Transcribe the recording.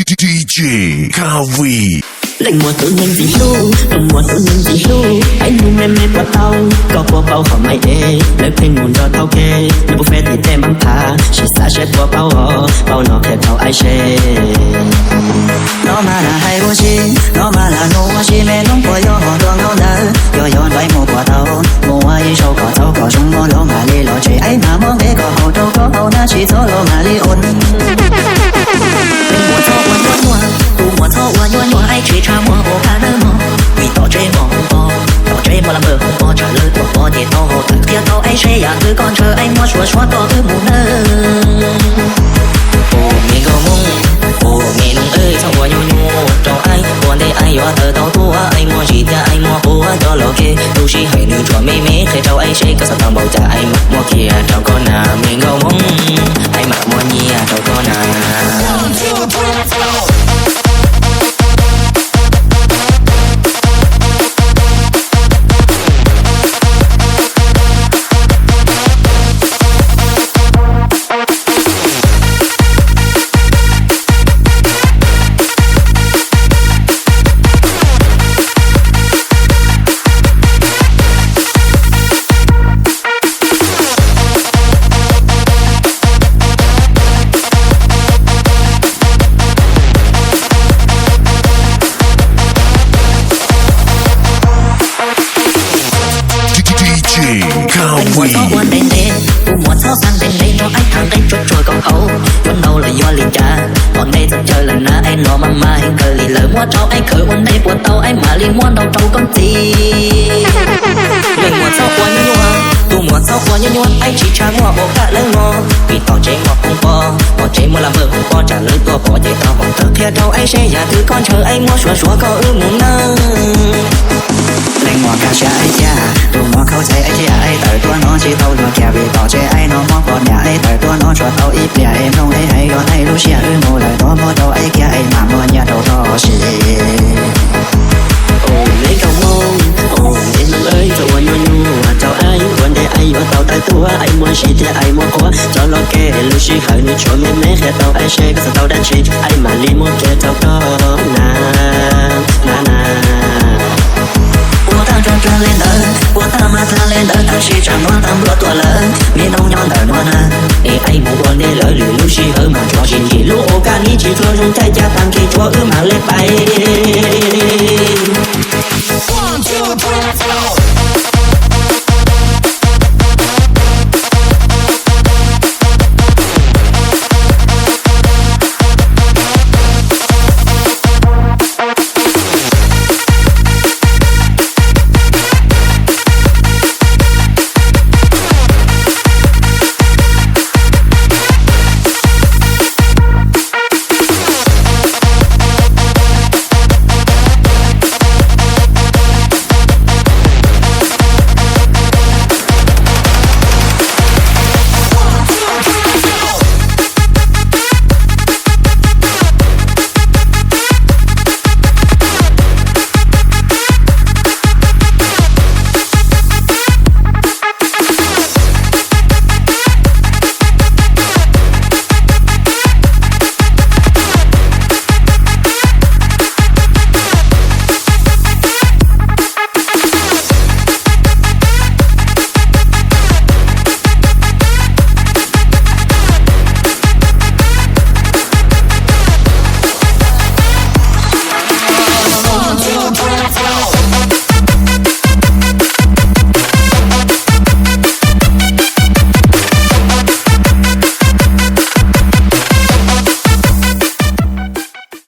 DJ Kawi. Lệnh mùa tự nhiên vì lu, đồng mùa tự nhiên vì lu. Anh muốn em qua tao, có qua bao họ mày ê. Lời phên nguồn cho tao kê, nếu bố phê thì thêm băng thả. Chỉ xa sẽ qua bao họ, bao nó khẽ bao ai chê. Nó mà là hay vô chi, nó mà là nụ hoa chi mê nóng của yo họ đường đâu nỡ. Yo yo đoái mùa quả tao, mùa ai sâu quả tao có trong món lo mà li lo chế ấy mà mong để có hậu đâu có hậu na chỉ số lo mà li ôn. Mùa thọ qua nhua nhua, mùa thọ qua nhua nhua ai chỉ cha mùa ô ca nơ mò. Vì tỏ chế mò mò, tỏ chế mò làm bờ không có trả lời của mò thì tao hồ thật kia tao ấy sẽ giả cứ con chờ anh mò xóa xóa tao cứ mù nơ. Ô mi go mông, ô mi nông ơi sao qua nhua nhua, cho ai còn đây ai yo thơ tao tua anh mò chỉ ta anh mò ô cho lo kê, tu sĩ hãy nữ cho mê mê khi tao ấy sẽ có sao tao bầu cha anh mặc mò kia tao con à mi go mông, anh mặc mò nhia tao con à. Mùa gió quan đêm đêm, mùa gió sang đêm đêm nó anh thằng anh trôi trôi con ấu, con đâu là do liền cha, còn đây thật chơi lần na anh nó mama anh cờ lì lời mua trâu anh khởi quan đây buồn tàu anh mà liên quan đầu trâu con gì. Mùa gió qua nhua nhua, mùa gió qua nhua nhua anh chỉ cha mua bộ cả lời ngò, vì tao chế ngọt không có, tao chế mua làm vợ không có trả lời tua bỏ chế tao bằng thật kia trâu anh sẽ giả thứ con chờ anh mua xóa xóa có ư muốn nơ. Lệnh mùa ca cha ai cha, tụi mùa khâu chạy ai cha ai tới tua nó chỉ tao lừa kẻ vì tao chế ai nó mong còn nhà ai tới tua nó cho tao ít bia em không ai hay gọi ai lúc xia ư mùa lời đó mùa đâu ai kia ai mà mùa nhà đầu to xì. Ồ lấy cầu mông, ồ lấy nông ơi cho qua nhua nhua, chào ai còn đây ai ở tàu tay tua ai mua xì thì ai mua quá, cho lo kê lúc xì khởi nữ cho mê mê khẽ tàu ai xe có sao tàu đan xì ai mà li mua kê tàu có na na na. Bố ta tròn tròn lên đời, bố ta mà ta lên đời, ta chỉ chẳng nói tâm lo tua lớn, miền đông nhon đời non à. Để ai muốn còn để lỡ lửa lúc xì hở mà cho xin gì lúc ô ca ní chỉ cho dùng tay cha tăng khi cho ư mà lên bay.